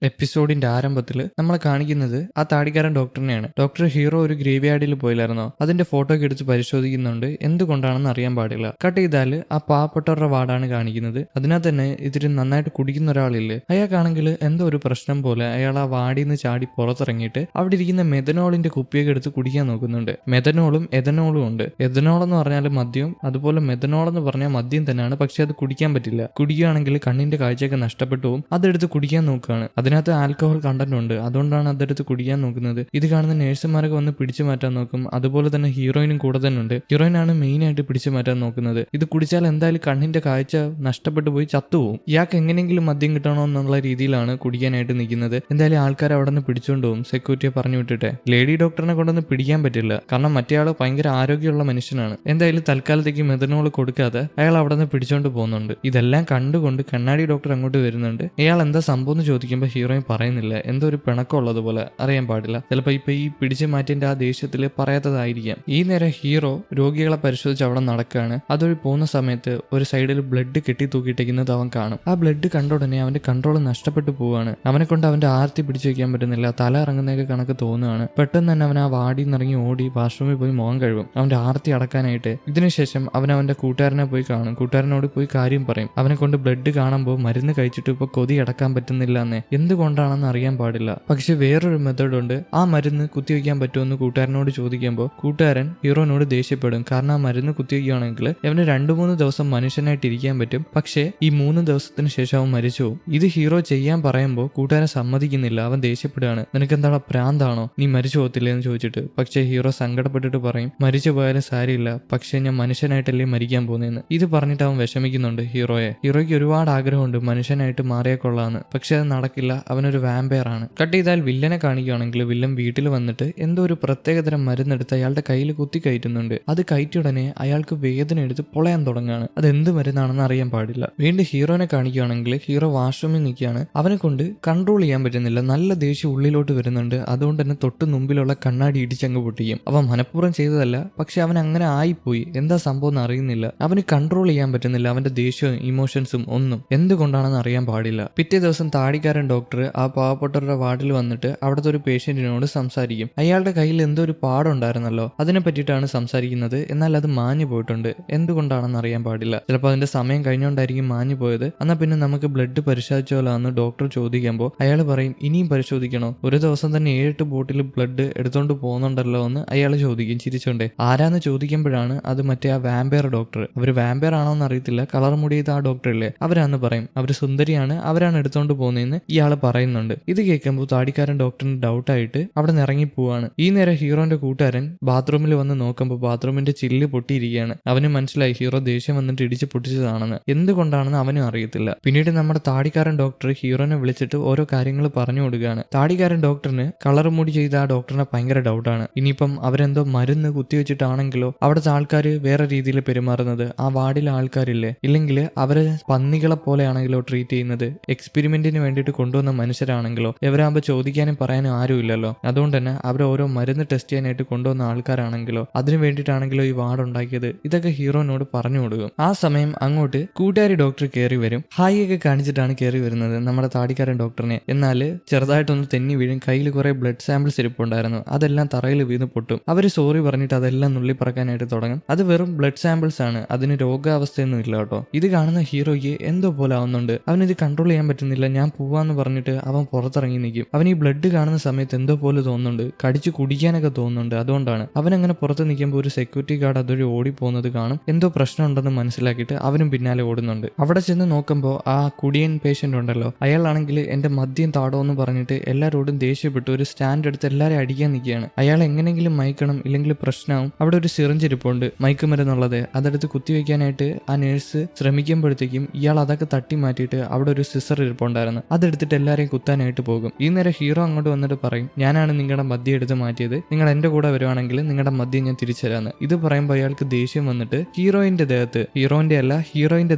എപ്പിസോഡിന്റെ ആരംഭത്തിൽ നമ്മളെ കാണിക്കുന്നത് ആ താടിക്കാരൻ ഡോക്ടറിനെയാണ്. ഡോക്ടർ ഹീറോ ഒരു ഗ്രേവ് യാർഡിൽ പോയില്ലായിരുന്നോ, അതിന്റെ ഫോട്ടോ ഒക്കെ എടുത്ത് പരിശോധിക്കുന്നുണ്ട്. എന്തുകൊണ്ടാണെന്ന് അറിയാൻ പാടില്ല. കട്ട് ചെയ്താൽ ആ പാവപ്പെട്ടവരുടെ വാർഡാണ് കാണിക്കുന്നത്. അതിനകത്ത് തന്നെ ഇതിന് നന്നായിട്ട് കുടിക്കുന്ന ഒരാളില്ലേ, അയാൾക്കാണെങ്കിൽ എന്തോ ഒരു പ്രശ്നം പോലെ അയാൾ ആ വാർഡിൽ നിന്ന് ചാടി പുറത്തിറങ്ങിയിട്ട് അവിടെ ഇരിക്കുന്ന മെഥനോളിന്റെ കുപ്പിയൊക്കെ എടുത്ത് കുടിക്കാൻ നോക്കുന്നുണ്ട്. മെഥനോളും എഥനോളും ഉണ്ട്. എഥനോൾ എന്ന് പറഞ്ഞാൽ മദ്യം, അതുപോലെ മെഥനോൾ എന്ന് പറഞ്ഞാൽ മദ്യം തന്നെയാണ്. പക്ഷെ അത് കുടിക്കാൻ പറ്റില്ല. കുടിക്കുകയാണെങ്കിൽ കണ്ണിന്റെ കാഴ്ചയൊക്കെ നഷ്ടപ്പെട്ടു പോകും. അതെടുത്ത് കുടിക്കാൻ നോക്കുകയാണ്. അതിനകത്ത് ആൽക്കഹോൾ കണ്ടന്റ് ഉണ്ട്, അതുകൊണ്ടാണ് അതെടുത്ത് കുടിക്കാൻ നോക്കുന്നത്. ഇത് കാണുന്ന നേഴ്സുമാരൊക്കെ വന്ന് പിടിച്ചു മാറ്റാൻ നോക്കും. അതുപോലെ തന്നെ ഹീറോയിനും കൂടെ തന്നെ ഉണ്ട്. ഹീറോയിനാണ് മെയിൻ ആയിട്ട് പിടിച്ചു മാറ്റാൻ നോക്കുന്നത്. ഇത് കുടിച്ചാൽ എന്തായാലും കണ്ണിന്റെ കാഴ്ച നഷ്ടപ്പെട്ടു പോയി ചത്തുപോകും. ഇയാൾക്ക് എങ്ങനെയെങ്കിലും മദ്യം കിട്ടണോ എന്നുള്ള രീതിയിലാണ് കുടിക്കാനായിട്ട് നിൽക്കുന്നത്. എന്തായാലും ആൾക്കാർ അവിടെ നിന്ന് പിടിച്ചുകൊണ്ട് പോകും. സെക്യൂരിറ്റിയെ പറഞ്ഞു വിട്ടിട്ടെ. ലേഡി ഡോക്ടറിനെ കൊണ്ടൊന്നും പിടിക്കാൻ പറ്റില്ല, കാരണം മറ്റേ ആള് ഭയങ്കര ആരോഗ്യമുള്ള മനുഷ്യനാണ്. എന്തായാലും തൽക്കാലത്തേക്ക് മെഥനോൾ കൊടുക്കാതെ അയാൾ അവിടെ നിന്ന് പിടിച്ചോണ്ട് പോകുന്നുണ്ട്. ഇതെല്ലാം കണ്ടുകൊണ്ട് കണ്ണാടി ഡോക്ടർ അങ്ങോട്ട് വരുന്നുണ്ട്. അയാൾ എന്താ സംഭവം എന്ന് ചോദിക്കുമ്പോൾ ഹീറോയിൻ പറയുന്നില്ല. എന്തോ ഒരു പിണക്കമുള്ളതുപോലെ, അറിയാൻ പാടില്ല. ചിലപ്പോൾ ഇപ്പൊ ഈ പിടിച്ചു മാറ്റിന്റെ ആ ദേഷ്യത്തിൽ പറയാത്തതായിരിക്കാം. ഈ നേരം ഹീറോ രോഗികളെ പരിശോധിച്ച് അവിടെ നടക്കുകയാണ്. അതൊരു പോകുന്ന സമയത്ത് ഒരു സൈഡിൽ ബ്ലഡ് കെട്ടി തൂക്കിയിട്ടിരിക്കുന്നത് അവൻ കാണും. ആ ബ്ലഡ് കണ്ട ഉടനെ അവന്റെ കൺട്രോൾ നഷ്ടപ്പെട്ടു പോവാണ്. അവനെ കൊണ്ട് അവന്റെ ആർത്തി പിടിച്ചു വെക്കാൻ പറ്റുന്നില്ല. തല ഇറങ്ങുന്നതൊക്കെ കണക്ക് തോന്നുകയാണ്. പെട്ടെന്ന് തന്നെ അവൻ ആ വാടിയിൽ നിന്ന് ഇറങ്ങി ഓടി വാഷ്റൂമിൽ പോയി മുഖം കഴുകും, അവന്റെ ആർത്തി അടക്കാനായിട്ട്. ഇതിനുശേഷം അവൻ അവന്റെ കൂട്ടുകാരനെ പോയി കാണും. കൂട്ടുകാരനോട് പോയി കാര്യം പറയും. അവനെ കൊണ്ട് ബ്ലഡ് കാണുമ്പോൾ മരുന്ന് കഴിച്ചിട്ട് ഇപ്പൊ കൊതി അടക്കാൻ പറ്റുന്നില്ല എന്ന്. എന്തുകൊണ്ടാണെന്ന് അറിയാൻ പാടില്ല. പക്ഷെ വേറൊരു മെത്തേഡ് ഉണ്ട്. ആ മരുന്ന് കുത്തിവെക്കാൻ പറ്റുമെന്ന് കൂട്ടുകാരനോട് ചോദിക്കുമ്പോൾ കൂട്ടുകാരൻ ഹീറോനോട് ദേഷ്യപ്പെടും. കാരണം ആ മരുന്ന് കുത്തിവെക്കുകയാണെങ്കിൽ അവന് 2-3 ദിവസം മനുഷ്യനായിട്ട് ഇരിക്കാൻ പറ്റും. പക്ഷേ ഈ 3 ദിവസത്തിന് ശേഷം അവൻ മരിച്ചു പോകും. ഇത് ഹീറോ ചെയ്യാൻ പറയുമ്പോൾ കൂട്ടുകാരൻ സമ്മതിക്കുന്നില്ല. അവൻ ദേഷ്യപ്പെടുകയാണ്. നിനക്കെന്താ പ്രാന്താണോ, നീ മരിച്ചു പോകത്തില്ലേ എന്ന് ചോദിച്ചിട്ട്. പക്ഷേ ഹീറോ സങ്കടപ്പെട്ടിട്ട് പറയും, മരിച്ചു പോയാലും സാരിയില്ല, പക്ഷെ ഞാൻ മനുഷ്യനായിട്ടല്ലേ മരിക്കാൻ പോകുന്നതെന്ന്. ഇത് പറഞ്ഞിട്ട് അവൻ വിഷമിക്കുന്നുണ്ട് ഹീറോയ്ക്ക് ഒരുപാട് ആഗ്രഹമുണ്ട് മനുഷ്യനായിട്ട് മാറിയാൽ കൊള്ളാന്ന്. പക്ഷെ അത് നടക്കില്ല. അവനൊരു വാമ്പയർ ആണ്. കട്ട് ചെയ്താൽ വില്ലനെ കാണിക്കുകയാണെങ്കിൽ വില്ലൻ വീട്ടിൽ വന്നിട്ട് എന്തോ ഒരു പ്രത്യേകതരം മരുന്നെടുത്ത് അയാളുടെ കയ്യിൽ കുത്തി കയറ്റുന്നുണ്ട്. അത് കയറ്റിയുടനെ അയാൾക്ക് വേദന എടുത്ത് പൊളയാൻ തുടങ്ങുകയാണ്. അത് എന്ത് മരുന്നാണെന്ന് അറിയാൻ പാടില്ല. വീണ്ടും ഹീറോനെ കാണിക്കുകയാണെങ്കിൽ ഹീറോ വാഷ്റൂമിൽ നിൽക്കുകയാണ്. അവനെ കൊണ്ട് കൺട്രോൾ ചെയ്യാൻ പറ്റുന്നില്ല. നല്ല ദേഷ്യം ഉള്ളിലോട്ട് വരുന്നുണ്ട്. അതുകൊണ്ട് തന്നെ തൊട്ട് മുമ്പിലുള്ള കണ്ണാടി ഇടിച്ചങ്ങ് പൊട്ടിക്കും. അവൻ മനഃപൂർവ്വം ചെയ്തതല്ല, പക്ഷെ അവൻ അങ്ങനെ ആയിപ്പോയി. എന്താ സംഭവം എന്ന് അറിയുന്നില്ല. അവന് കൺട്രോൾ ചെയ്യാൻ പറ്റുന്നില്ല അവന്റെ ദേഷ്യവും ഇമോഷൻസും ഒന്നും. എന്തുകൊണ്ടാണെന്ന് അറിയാൻ പാടില്ല. പിറ്റേ ദിവസം താടിക്കാരൻ ഡോക്ടർ ആ പാവപ്പെട്ടവരുടെ വാർഡിൽ വന്നിട്ട് അവിടുത്തെ ഒരു പേഷ്യന്റിനോട് സംസാരിക്കും. അയാളുടെ കയ്യിൽ എന്തോ ഒരു പാടുണ്ടായിരുന്നല്ലോ, അതിനെ പറ്റിയിട്ടാണ് സംസാരിക്കുന്നത്. എന്നാൽ അത് മാഞ്ഞു പോയിട്ടുണ്ട്. എന്തുകൊണ്ടാണെന്ന് അറിയാൻ പാടില്ല. ചിലപ്പോൾ അതിന്റെ സമയം കഴിഞ്ഞുകൊണ്ടായിരിക്കും മാഞ്ഞു പോയത്. എന്നാൽ പിന്നെ നമുക്ക് ബ്ലഡ് പരിശോധിച്ചോലോ എന്ന് ഡോക്ടർ ചോദിക്കുമ്പോൾ അയാൾ പറയും, ഇനിയും പരിശോധിക്കണോ, ഒരു ദിവസം തന്നെ 7-8 ബോട്ടിൽ ബ്ലഡ് എടുത്തോണ്ട് പോകുന്നുണ്ടല്ലോ എന്ന് അയാൾ ചോദിക്കും ചിരിച്ചോണ്ടേ. ആരാന്ന് ചോദിക്കുമ്പോഴാണ് അത് മറ്റേ ആ വാമ്പയർ ഡോക്ടർ. അവര് വാമ്പയർ ആണോ എന്ന് അറിയത്തില്ല, കളർ മുടി ചെയ്ത ആ ഡോക്ടർ ഇല്ലേ, അവരാന്ന് പറയും. അവര് സുന്ദരിയാണ്, അവരാണ് എടുത്തോണ്ട് പോകുന്നതെന്ന് ഇയാൾ പറയുന്നുണ്ട്. ഇത് കേൾക്കുമ്പോൾ താടിക്കാരൻ ഡോക്ടറിന് ഡൗട്ടായിട്ട് അവിടെ നിന്ന് ഇറങ്ങി പോവാണ്. ഈ നേരം ഹീറോന്റെ കൂട്ടുകാരൻ ബാത്റൂമിൽ വന്ന് നോക്കുമ്പോൾ ബാത്റൂമിന്റെ ചില്ല് പൊട്ടിയിരിക്കുകയാണ്. അവന് മനസ്സിലായി ഹീറോ ദേഷ്യം വന്നിട്ട് ഇടിച്ച് പൊട്ടിച്ചതാണെന്ന്. എന്തുകൊണ്ടാണെന്ന് അവനും അറിയത്തില്ല. പിന്നീട് നമ്മുടെ താടിക്കാരൻ ഡോക്ടർ ഹീറോനെ വിളിച്ചിട്ട് ഓരോ കാര്യങ്ങൾ പറഞ്ഞു കൊടുക്കുകയാണ്. താടിക്കാരൻ ഡോക്ടറിന് കളർ മുടി ചെയ്ത ആ ഡോക്ടറിനെ ഭയങ്കര ഡൗട്ടാണ്. ഇനിയിപ്പം അവരെന്തോ മരുന്ന് കുത്തിവെച്ചിട്ടാണെങ്കിലോ അവിടുത്തെ ആൾക്കാർ വേറെ രീതിയിൽ പെരുമാറുന്നത്, ആ വാർഡിലെ ആൾക്കാരില്ലേ, ഇല്ലെങ്കിൽ അവര് പന്നികളെ പോലെയാണെങ്കിലോ ട്രീറ്റ് ചെയ്യുന്നത്, എക്സ്പെരിമെന്റിന് വേണ്ടിയിട്ട് കൊണ്ടുവന്ന മനുഷ്യരാണെങ്കിലോ, ഇവരാകുമ്പോൾ ചോദിക്കാനും പറയാനും ആരും ഇല്ലല്ലോ. അതുകൊണ്ട് തന്നെ അവർ ഓരോ മരുന്ന് ടെസ്റ്റ് ചെയ്യാനായിട്ട് കൊണ്ടുവന്ന ആൾക്കാരാണെങ്കിലോ അതിനു വേണ്ടിയിട്ടാണെങ്കിലോ ഈ വാർഡ് ഉണ്ടാക്കിയത്, ഇതൊക്കെ ഹീറോനോട് പറഞ്ഞു കൊടുക്കും. ആ സമയം അങ്ങോട്ട് കൂട്ടുകാരി ഡോക്ടർ കയറി വരും. ഹായ് ഒക്കെ കാണിച്ചിട്ടാണ് കയറി വരുന്നത് നമ്മുടെ താടിക്കാരൻ ഡോക്ടറിനെ. എന്നാൽ ചെറുതായിട്ടൊന്ന് തെന്നി വീഴും. കയ്യിൽ കുറെ ബ്ലഡ് സാമ്പിൾസ് ഇരിപ്പുണ്ടായിരുന്നു, അതെല്ലാം തറയിൽ വീണ് പൊട്ടും. അവര് സോറി പറഞ്ഞിട്ട് അതെല്ലാം നുള്ളി പറക്കാനായിട്ട് തുടങ്ങും. അത് വെറും ബ്ലഡ് സാമ്പിൾസ് ആണ്, അതിന് രോഗാവസ്ഥയൊന്നും ഇല്ല കേട്ടോ. ഇത് കാണുന്ന ഹീറോയ്ക്ക് എന്തോ പോലെ ആവുന്നുണ്ട്. അവനിത് കൺട്രോൾ ചെയ്യാൻ പറ്റുന്നില്ല. ഞാൻ പോവാന്ന് പറഞ്ഞിട്ട് അവൻ പുറത്തിറങ്ങി നിൽക്കും. അവൻ ഈ ബ്ലഡ് കാണുന്ന സമയത്ത് എന്തോ പോലെ തോന്നുന്നുണ്ട്, കടിച്ചു കുടിക്കാനൊക്കെ തോന്നുന്നുണ്ട്. അതുകൊണ്ടാണ് അവൻ അങ്ങനെ പുറത്ത് നിൽക്കുമ്പോൾ ഒരു സെക്യൂരിറ്റി ഗാർഡ് അതൊരു ഓടി പോകുന്നത് കാണും. എന്തോ പ്രശ്നം ഉണ്ടെന്ന് മനസ്സിലാക്കിയിട്ട് അവനും പിന്നാലെ ഓടുന്നുണ്ട്. അവിടെ ചെന്ന് നോക്കുമ്പോൾ ആ കുടിയൻ പേഷ്യന്റ് ഉണ്ടല്ലോ, അയാളാണെങ്കിൽ എന്റെ മദ്യം താടോ എന്ന് പറഞ്ഞിട്ട് എല്ലാവരോടും ദേഷ്യപ്പെട്ട് ഒരു സ്റ്റാൻഡ് എടുത്ത് എല്ലാവരെയും അടിക്കാൻ നിൽക്കുകയാണ്. അയാൾ എങ്ങനെങ്കിലും മയക്കണം, ഇല്ലെങ്കിൽ പ്രശ്നമാവും. അവിടെ ഒരു സിറിഞ്ച് ഇരിപ്പുണ്ട് മയക്കുമരുന്നുള്ളത്, അതെടുത്ത് കുത്തിവെക്കാനായിട്ട് ആ നേഴ്സ് ശ്രമിക്കുമ്പോഴത്തേക്കും ഇയാൾ അതൊക്കെ തട്ടി മാറ്റിയിട്ട് അവിടെ ഒരു സിസർ ഇരിപ്പുണ്ടായിരുന്നു, അതെടുത്തിട്ട് എല്ലാവരെയും കുത്താനായിട്ട് പോകും. ഈ നേരം ഹീറോ അങ്ങോട്ട് വന്നിട്ട് പറയും, ഞാനാണ് നിങ്ങളുടെ മദ്യം എടുത്ത് മാറ്റിയത്, നിങ്ങൾ എന്റെ കൂടെ വരുവാണെങ്കിൽ നിങ്ങളുടെ മദ്യം ഞാൻ തിരിച്ചു തരാന്ന്. ഇത് പറയുമ്പോൾ അയാൾക്ക് ദേഷ്യം വന്നിട്ട് ഹീറോയിന്റെ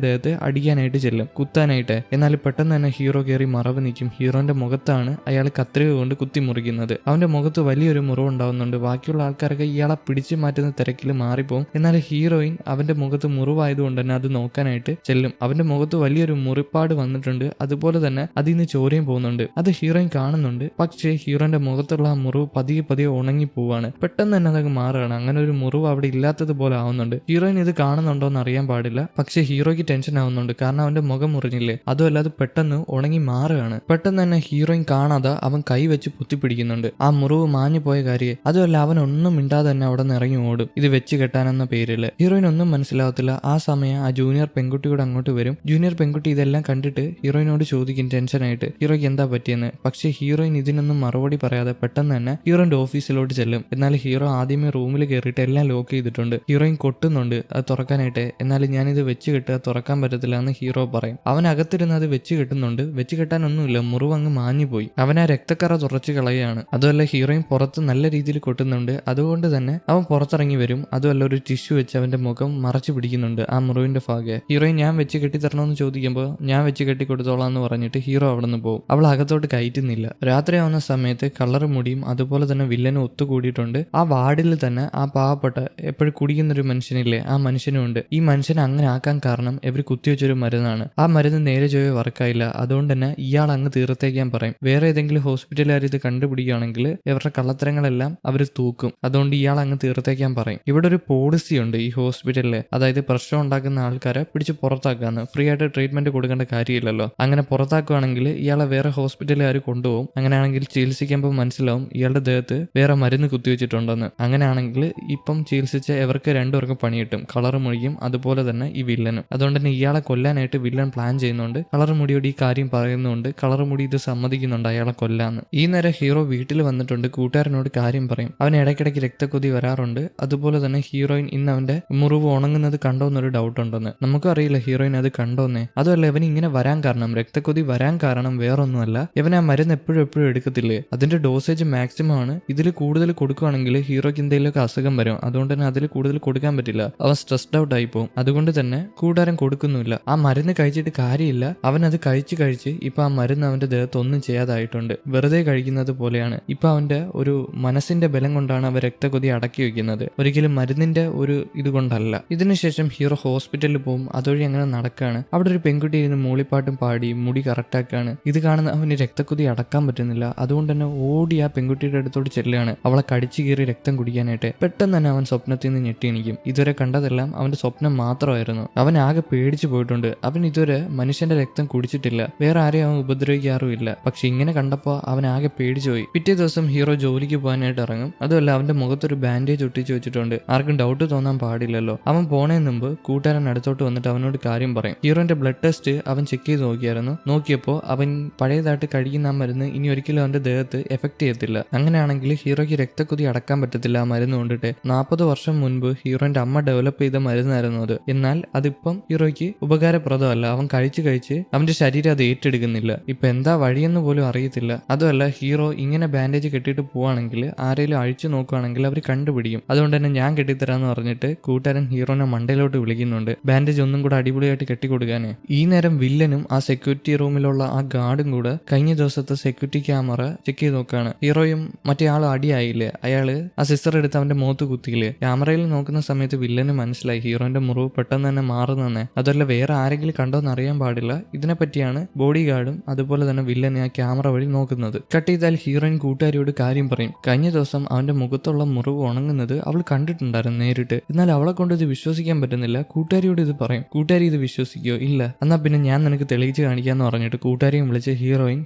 ദേഹത്ത് അടിക്കാനായിട്ട് ചെല്ലും, കുത്താനായിട്ട്. എന്നാൽ പെട്ടെന്ന് തന്നെ ഹീറോ കയറി മറവ് നിൽക്കും. ഹീറോന്റെ മുഖത്താണ് അയാൾ കത്രിക കൊണ്ട് കുത്തി മുറിക്കുന്നത്. അവന്റെ മുഖത്ത് വലിയൊരു മുറിവ് ഉണ്ടാവുന്നുണ്ട്. ബാക്കിയുള്ള ആൾക്കാരൊക്കെ ഇയാളെ പിടിച്ചു മാറ്റുന്ന തിരക്കിൽ മാറിപ്പോവും. എന്നാൽ ഹീറോയിൻ അവന്റെ മുഖത്ത് മുറിവായതുകൊണ്ട് തന്നെ അത് നോക്കാനായിട്ട് ചെല്ലും. അവന്റെ മുഖത്ത് വലിയൊരു മുറിപ്പാട് വന്നിട്ടുണ്ട്. അതുപോലെ തന്നെ അതിൽ നിന്ന് ചോര ദൂരെയും പോകുന്നുണ്ട്. അത് ഹീറോയിൻ കാണുന്നുണ്ട്. പക്ഷേ ഹീറോന്റെ മുഖത്തുള്ള ആ മുറിവ് പതിയെ പതിയെ ഉണങ്ങി പോവാണ്. പെട്ടെന്ന് തന്നെ അതങ്ങ് മാറുകയാണ്. അങ്ങനെ ഒരു മുറിവ് അവിടെ ഇല്ലാത്തതുപോലെ ആവുന്നുണ്ട്. ഹീറോയിൻ ഇത് കാണുന്നുണ്ടോ എന്ന് അറിയാൻ പാടില്ല. പക്ഷെ ഹീറോയ്ക്ക് ടെൻഷൻ ആവുന്നുണ്ട്. കാരണം അവന്റെ മുഖം മുറിഞ്ഞില്ലേ, അതുമല്ല അത് പെട്ടെന്ന് ഉണങ്ങി മാറുകയാണ്. പെട്ടെന്ന് തന്നെ ഹീറോയിൻ കാണാതെ അവൻ കൈ വെച്ച് പൊത്തിപ്പിടിക്കുന്നുണ്ട്. ആ മുറിവ് മാഞ്ഞു പോയ കാര്യം. അതുമല്ല അവൻ ഒന്നും മിണ്ടാതെ തന്നെ അവിടെ നിന്ന് ഇറങ്ങി ഓടും. ഇത് വെച്ച് കെട്ടാനെന്ന പേരില്. ഹീറോയിൻ ഒന്നും മനസ്സിലാവത്തില്ല. ആ സമയം ആ ജൂനിയർ പെൺകുട്ടിയോട് അങ്ങോട്ട് വരും. ജൂനിയർ പെൺകുട്ടി ഇതെല്ലാം കണ്ടിട്ട് ഹീറോയിനോട് ചോദിക്കും ടെൻഷനായിട്ട് ഹീറോയ്ക്ക് എന്താ പറ്റിയെന്ന്. പക്ഷേ ഹീറോയിൻ ഇതിനൊന്നും മറുപടി പറയാതെ പെട്ടെന്ന് തന്നെ ഹീറോയിന്റെ ഓഫീസിലോട്ട് ചെല്ലും. എന്നാൽ ഹീറോ ആദ്യമേ റൂമിൽ കയറിയിട്ട് എല്ലാം ലോക്ക് ചെയ്തിട്ടുണ്ട്. ഹീറോയിൻ കൊട്ടുന്നുണ്ട് അത് തുറക്കാനായിട്ട്. എന്നാലും ഞാനിത് വെച്ച് കെട്ടുക, തുറക്കാൻ പറ്റത്തില്ല എന്ന് ഹീറോ പറയും. അവൻ അകത്തിരുന്ന് അത് വെച്ച് കെട്ടുന്നുണ്ട്. വെച്ച് കെട്ടാനൊന്നുമില്ല, മുറിവ് അങ്ങ് മാഞ്ഞു പോയി. അവൻ ആ രക്തക്കറ തുറച്ച് കളയുകയാണ്. അതുമല്ല ഹീറോയിൻ പുറത്ത് നല്ല രീതിയിൽ കൊട്ടുന്നുണ്ട്. അതുകൊണ്ട് തന്നെ അവൻ പുറത്തിറങ്ങി വരും. അതുമല്ല ഒരു ടിഷ്യൂ വെച്ച് അവന്റെ മുഖം മറച്ചു പിടിക്കുന്നുണ്ട് ആ മുറിവിന്റെ ഭാഗെ. ഹീറോയിൻ ഞാൻ വെച്ച് കെട്ടി തരണമെന്ന് ചോദിക്കുമ്പോൾ ഞാൻ വെച്ച് കെട്ടി കൊടുത്തോളാം എന്ന് പറഞ്ഞിട്ട് ഹീറോ അവിടെ നിന്ന് പോകും. അവൾ അകത്തോട്ട് കയറ്റുന്നില്ല. രാത്രിയാവുന്ന സമയത്ത് കളർ മുടിയും അതുപോലെ തന്നെ വില്ലനും ഒത്തുകൂടിയിട്ടുണ്ട്. ആ വാർഡിൽ തന്നെ ആ പാവപ്പെട്ട എപ്പോഴും കുടിക്കുന്നൊരു മനുഷ്യനില്ലേ, ആ മനുഷ്യനും ഉണ്ട്. ഈ മനുഷ്യനെ അങ്ങനെ ആക്കാൻ കാരണം ഇവർ കുത്തിവെച്ചൊരു മരുന്നാണ്. ആ മരുന്ന് നേരെ ചൊവ്വേ വർക്കായില്ല. അതുകൊണ്ട് തന്നെ ഇയാൾ അങ്ങ് തീർത്തേക്കാൻ പറയും. വേറെ ഏതെങ്കിലും ഹോസ്പിറ്റലുകാർ ഇത് കണ്ടുപിടിക്കുകയാണെങ്കിൽ ഇവരുടെ കള്ളത്തരങ്ങളെല്ലാം അവർ തൂക്കും. അതുകൊണ്ട് ഇയാൾ അങ്ങ് തീർത്തേക്കാൻ പറയും. ഇവിടെ ഒരു പോളിസി ഉണ്ട് ഈ ഹോസ്പിറ്റലില്. അതായത് പ്രശ്നം ഉണ്ടാക്കുന്ന ആൾക്കാരെ പിടിച്ച് പുറത്താക്കാന്ന്. ഫ്രീ ആയിട്ട് ട്രീറ്റ്മെന്റ് കൊടുക്കേണ്ട കാര്യമില്ലല്ലോ. അങ്ങനെ പുറത്താക്കുകയാണെങ്കിൽ ഇയാളെ വേറെ ഹോസ്പിറ്റലുകാർ കൊണ്ടുപോകും. അങ്ങനെയാണെങ്കിൽ ചികിത്സിക്കുമ്പോൾ മനസ്സിലാവും ഇയാളുടെ ദേഹത്ത് വേറെ മരുന്ന് കുത്തിവെച്ചിട്ടുണ്ടെന്ന്. അങ്ങനെയാണെങ്കിൽ ഇപ്പം ചികിത്സിച്ച ഇവർക്ക് രണ്ടുപേർക്കും പണി കിട്ടും. കളർ മുടിയും അതുപോലെ തന്നെ ഈ വില്ലനും. അതുകൊണ്ട് തന്നെ ഇയാളെ കൊല്ലാനായിട്ട് വില്ലൻ പ്ലാൻ ചെയ്യുന്നുണ്ട്. കളർ മുടിയോട് ഈ കാര്യം പറയുന്നുണ്ട്. കളർ മുടി ഇത് സമ്മതിക്കുന്നുണ്ട് അയാളെ കൊല്ലാന്ന്. ഈ നേരം ഹീറോ വീട്ടിൽ വന്നിട്ടുണ്ട്. കൂട്ടുകാരനോട് കാര്യം പറയും. അവന് ഇടയ്ക്കിടയ്ക്ക് രക്തക്കൊതി വരാറുണ്ട്. അതുപോലെ തന്നെ ഹീറോയിൻ ഇന്ന് അവന്റെ മുറിവ് ഉണങ്ങുന്നത് കണ്ടോന്നൊരു ഡൗട്ട് ഉണ്ടെന്ന്. നമുക്കും അറിയില്ല ഹീറോയിൻ അത് കണ്ടോന്നേ. അതുമല്ല ഇവൻ ഇങ്ങനെ വരാൻ കാരണം, രക്തക്കൊതി വരാൻ കാരണം വേറൊന്നുമല്ല, ഇവൻ ആ മരുന്ന് എപ്പോഴും എടുക്കത്തില്ലേ, അതിന്റെ ഡോസേജ് മാക്സിമം ആണ്. ഇതിൽ കൂടുതൽ കൊടുക്കുകയാണെങ്കിൽ ഹീറോയ്ക്ക് എന്തെങ്കിലുമൊക്കെ അസുഖം വരും. അതുകൊണ്ട് തന്നെ അതിൽ കൂടുതൽ കൊടുക്കാൻ പറ്റില്ല. അവൻ സ്ട്രെസ്ഡ് ഔട്ട് ആയി പോകും. അതുകൊണ്ട് തന്നെ കൂട്ടുകാരൻ കൊടുക്കുന്നില്ല. ആ മരുന്ന് കഴിച്ചിട്ട് കാര്യമില്ല. അവൻ അത് കഴിച്ച് ഇപ്പൊ ആ മരുന്ന് അവന്റെ ദേഹത്ത് ഒന്നും ചെയ്യാതായിട്ടുണ്ട്. വെറുതെ കഴിക്കുന്നത് പോലെയാണ്. ഇപ്പൊ അവന്റെ ഒരു മനസ്സിന്റെ ബലം കൊണ്ടാണ് അവൻ രക്തക്കൊതി അടക്കി വെക്കുന്നത്, ഒരിക്കലും മരുന്നിന്റെ ഒരു ഇത് കൊണ്ടല്ല. ഇതിനുശേഷം ഹീറോ ഹോസ്പിറ്റലിൽ പോകും. അതുവഴി അങ്ങനെ നടക്കാണ്. അവിടെ ഒരു പെൺകുട്ടി ഇരുന്ന് മൂളിപ്പാട്ടും പാടി മുടി കറക്റ്റാക്കാണ്. ഇത് കാണുന്ന അവന് രക്തക്കൊതി അടക്കാൻ പറ്റുന്നില്ല. അതുകൊണ്ട് തന്നെ ഓടി ആ പെൺകുട്ടിയുടെ അടുത്തോട്ട് ചെല്ലുകയാണ് അവളെ കടിച്ചു കീറി രക്തം കുടിക്കാനായിട്ട്. പെട്ടെന്ന് തന്നെ അവൻ സ്വപ്നത്തിൽ നിന്ന് ഞെട്ടി എണീക്കും. ഇതുവരെ കണ്ടതെല്ലാം അവന്റെ സ്വപ്നം മാത്രമായിരുന്നു. അവൻ ആകെ പേടിച്ചു പോയിട്ടുണ്ട്. അവൻ ഇതുവരെ മനുഷ്യന്റെ രക്തം കുടിച്ചിട്ടില്ല, വേറെ ആരെയും അവൻ ഉപദ്രവിക്കാറുമില്ല. പക്ഷെ ഇങ്ങനെ കണ്ടപ്പോൾ അവൻ ആകെ പേടിച്ചു പോയി. പിറ്റേ ദിവസം ഹീറോ ജോലിക്ക് പോകാനായിട്ട് ഇറങ്ങും. അതുമല്ല അവന്റെ മുഖത്തൊരു ബാൻഡേജ് ഒട്ടിച്ചു വെച്ചിട്ടുണ്ട്. ആർക്കും ഡൗട്ട് തോന്നാൻ പാടില്ലല്ലോ. അവൻ പോണേന് മുമ്പ് കൂട്ടുകാരൻ അടുത്തോട്ട് വന്നിട്ട് അവനോട് കാര്യം പറയും. ഹീറോന്റെ ബ്ലഡ് ടെസ്റ്റ് അവൻ ചെക്ക് ചെയ്ത് നോക്കിയായിരുന്നു. നോക്കിയപ്പോൾ അവൻ പഴയതായിട്ട് കഴിക്കുന്ന ആ മരുന്ന് ഇനി ഒരിക്കലും അവന്റെ ദേഹത്ത് എഫക്ട് ചെയ്യത്തില്ല. അങ്ങനെയാണെങ്കിൽ ഹീറോയ്ക്ക് രക്തക്കൊതി അടക്കാൻ പറ്റത്തില്ല ആ മരുന്ന് കൊണ്ടിട്ട്. 40 വർഷം മുൻപ് ഹീറോന്റെ അമ്മ ഡെവലപ്പ് ചെയ്ത മരുന്നായിരുന്നു അത്. എന്നാൽ അതിപ്പം ഹീറോയ്ക്ക് ഉപകാരപ്രദമല്ല. അവൻ കഴിച്ച് അവന്റെ ശരീരം അത് ഏറ്റെടുക്കുന്നില്ല. ഇപ്പൊ എന്താ വഴിയെന്ന് പോലും അറിയത്തില്ല. അതുമല്ല ഹീറോ ഇങ്ങനെ ബാൻഡേജ് കെട്ടിയിട്ട് പോവാണെങ്കിൽ ആരെങ്കിലും അഴിച്ചു നോക്കുകയാണെങ്കിൽ അവർ കണ്ടുപിടിക്കും. അതുകൊണ്ട് തന്നെ ഞാൻ കെട്ടിത്തരാന്ന് പറഞ്ഞിട്ട് കൂട്ടുകാരൻ ഹീറോനെ മണ്ടയിലോട്ട് വിളിക്കുന്നുണ്ട് ബാൻഡേജ് ഒന്നും കൂടെ അടിപൊളിയായിട്ട് കെട്ടിക്കൊടുക്കാന്. ഈ നേരം വില്ലനും ആ സെക്യൂരിറ്റി റൂമിലുള്ള ആ ഗാർഡും കൂടെ കഴിഞ്ഞ ദിവസത്തെ സെക്യൂരിറ്റി ക്യാമറ ചെക്ക് ചെയ്ത് നോക്കുകയാണ്. ഹീറോയും മറ്റേ ആളും അടിയായില്ലേ, അയാള് ആ സിസ്റ്റർ എടുത്ത് അവന്റെ മുഖത്ത് കുത്തിയില്ലേ. ക്യാമറയിൽ നോക്കുന്ന സമയത്ത് വില്ലന് മനസ്സിലായി ഹീറോന്റെ മുറിവ് പെട്ടെന്ന് തന്നെ മാറുന്നതന്നെ. അതല്ല വേറെ ആരെങ്കിലും കണ്ടോന്ന് അറിയാൻ പാടില്ല. ഇതിനെപ്പറ്റിയാണ് ബോഡി ഗാർഡും അതുപോലെ തന്നെ വില്ലനെ ആ ക്യാമറ വഴി നോക്കുന്നത്. കട്ട് ചെയ്താൽ ഹീറോയിൻ കൂട്ടുകാരിയോട് കാര്യം പറയും. കഴിഞ്ഞ ദിവസം അവന്റെ മുഖത്തുള്ള മുറിവ് ഉണങ്ങുന്നത് അവൾ കണ്ടിട്ടുണ്ടായിരുന്നു നേരിട്ട്. എന്നാൽ അവളെ കൊണ്ട് ഇത് വിശ്വസിക്കാൻ പറ്റുന്നില്ല. കൂട്ടുകാരിയോട് ഇത് പറയും. കൂട്ടുകാരി ഇത് വിശ്വസിക്കോ? ഇല്ല. എന്നാ പിന്നെ ഞാൻ നിനക്ക് തെളിയിച്ച് കാണിക്കാന്ന് പറഞ്ഞിട്ട് കൂട്ടുകാരിയും വിളിച്ച്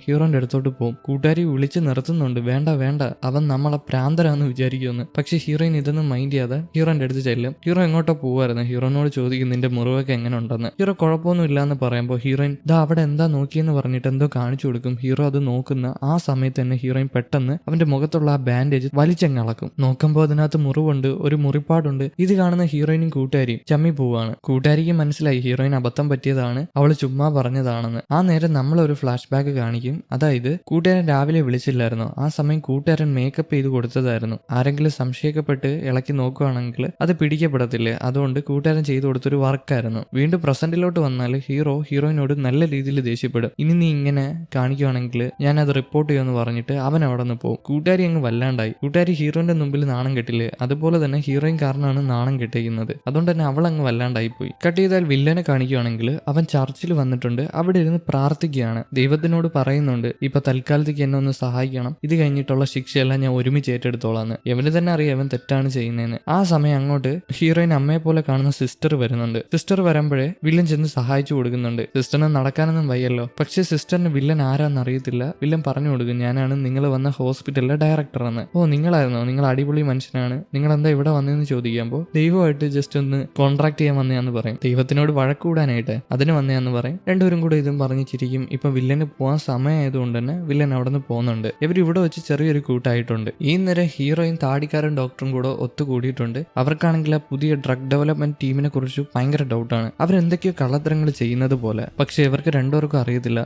ഹീറോന്റെ അടുത്തോട്ട് പോകും. കൂട്ടുകാരി വിളിച്ച് നിർത്തുന്നുണ്ട്. വേണ്ട അവൻ നമ്മളെ പ്രാന്തരാന്ന് വിചാരിക്കുമെന്ന്. പക്ഷെ ഹീറോയിൻ ഇതൊന്നും മൈൻഡ് ചെയ്യാതെ ഹീറോന്റെ അടുത്ത് ചെല്ലും. ഹീറോ എങ്ങോട്ടോ പോവായിരുന്നു. ഹീറോനോട് ചോദിക്കും നിന്റെ മുറിവൊക്കെ എങ്ങനെ ഉണ്ടെന്ന്. ഹീറോ കുഴപ്പമൊന്നും ഇല്ലാന്ന് പറയുമ്പോൾ ഹീറോയിൻ ദാ അവിടെ എന്താ നോക്കിയെന്ന് പറഞ്ഞിട്ട് എന്തോ കാണിച്ചു കൊടുക്കും. ഹീറോ അത് നോക്കുന്ന ആ സമയത്ത് തന്നെ ഹീറോയിൻ പെട്ടെന്ന് അവന്റെ മുഖത്തുള്ള ആ ബാൻഡേജ് വലിച്ചങ്ങളക്കും. നോക്കുമ്പോൾ അതിനകത്ത് മുറിവുണ്ട്, ഒരു മുറിപ്പാടുണ്ട്. ഇത് കാണുന്ന ഹീറോയിനും കൂട്ടുകാരിയും ചമ്മി പോവാണ്. കൂട്ടുകാരിക്ക് മനസ്സിലായി ഹീറോയിൻ അബദ്ധം പറ്റിയതാണ്, അവള് ചുമ്മാ പറഞ്ഞതാണെന്ന്. ആ നേരം നമ്മളൊരു ഫ്ലാഷ് ബാക്ക് കാണിക്കും. അതായത് കൂട്ടുകാരൻ രാവിലെ വിളിച്ചില്ലായിരുന്നു. ആ സമയം കൂട്ടുകാരൻ മേക്കപ്പ് ചെയ്ത് കൊടുത്തതായിരുന്നു. ആരെങ്കിലും സംശയിക്കപ്പെട്ട് ഇളക്കി നോക്കുകയാണെങ്കിൽ അത് പിടിക്കപ്പെടത്തില്ലേ. അതുകൊണ്ട് കൂട്ടുകാരൻ ചെയ്തു കൊടുത്തൊരു വർക്കായിരുന്നു. വീണ്ടും പ്രസന്റിലോട്ട് വന്നാൽ ഹീറോയിനോട് നല്ല രീതിയിൽ ദേഷ്യപ്പെടും. ഇനി നീ ഇങ്ങനെ കാണിക്കുകയാണെങ്കിൽ ഞാൻ അത് റിപ്പോർട്ട് ചെയ്യുമെന്ന് പറഞ്ഞിട്ട് അവൻ അവിടെ നിന്ന് പോകും. കൂട്ടുകാരി അങ്ങ് വല്ലാണ്ടായി. കൂട്ടുകാരി ഹീറോയിന്റെ മുമ്പിൽ നാണം കെട്ടില്ലേ, അതുപോലെ തന്നെ ഹീറോയിൻ കാരണമാണ് നാണം കെട്ടിയിരിക്കുന്നത്. അതുകൊണ്ട് തന്നെ അവൾ അങ്ങ് വല്ലാണ്ടായി പോയി. കട്ട് ചെയ്താൽ വില്ലനെ കാണിക്കുകയാണെങ്കിൽ അവൻ ചർച്ചിൽ വന്നിട്ടുണ്ട്. അവിടെ ഇരുന്ന് പ്രാർത്ഥിക്കുകയാണ്. ദൈവം ദൈവത്തിനോട് പറയുന്നുണ്ട് ഇപ്പൊ തൽക്കാലത്തേക്ക് എന്നെ ഒന്ന് സഹായിക്കണം, ഇത് കഴിഞ്ഞിട്ടുള്ള ശിക്ഷയെല്ലാം ഞാൻ ഒരുമിച്ച് ഏറ്റെടുത്തോളാന്ന്. ഇവന് തന്നെ അറിയാം ഇവൻ തെറ്റാണ് ചെയ്യുന്നതെന്ന്. ആ സമയം അങ്ങോട്ട് ഹീറോയിൻ അമ്മയെ പോലെ കാണുന്ന സിസ്റ്റർ വരുന്നുണ്ട്. സിസ്റ്റർ വരുമ്പോഴേ വില്ലൻ ചെന്ന് സഹായിച്ചു കൊടുക്കുന്നുണ്ട്. സിസ്റ്ററിന് നടക്കാനൊന്നും വയ്യല്ലോ. പക്ഷെ സിസ്റ്ററിന് വില്ലൻ ആരാന്ന് അറിയത്തില്ല. വില്ലൻ പറഞ്ഞു കൊടുക്കും ഞാനാണ് നിങ്ങൾ വന്ന ഹോസ്പിറ്റലിലെ ഡയറക്ടർ എന്ന്. ഓ നിങ്ങളായിരുന്നോ, നിങ്ങൾ അടിപൊളി മനുഷ്യനാണ്, നിങ്ങൾ എന്താ ഇവിടെ വന്നതെന്ന് ചോദിക്കുമ്പോൾ ദൈവമായിട്ട് ജസ്റ്റ് ഒന്ന് കോൺട്രാക്ട് ചെയ്യാൻ വന്നയാന്ന് പറയും. ദൈവത്തിനോട് വഴക്കൂടാനായിട്ട് അതിന് വന്നയാന്ന് പറയും. രണ്ടുപേരും കൂടെ ഇതും പറഞ്ഞു ചിരിക്കും. ഇപ്പൊ വില്ലന് പോകാൻ സമയമായതുകൊണ്ട് തന്നെ വില്ലൻ അവിടെ നിന്ന് പോകുന്നുണ്ട്. ഇവർ ഇവിടെ വെച്ച് ചെറിയൊരു കൂട്ടായിട്ടുണ്ട്. ഈ നേരം ഹീറോയും താടിക്കാരൻ ഡോക്ടറും കൂടെ ഒത്തുകൂടിയിട്ടുണ്ട്. അവർക്കാണെങ്കിൽ ആ പുതിയ ഡ്രഗ് ഡെവലപ്മെന്റ് ടീമിനെ കുറിച്ച് ഭയങ്കര ഡൗട്ടാണ്. അവരെന്തൊക്കെയോ കള്ളത്തരങ്ങൾ ചെയ്യുന്നത് പോലെ. പക്ഷെ ഇവർക്ക് രണ്ടുപേർക്കും അറിയത്തില്ല.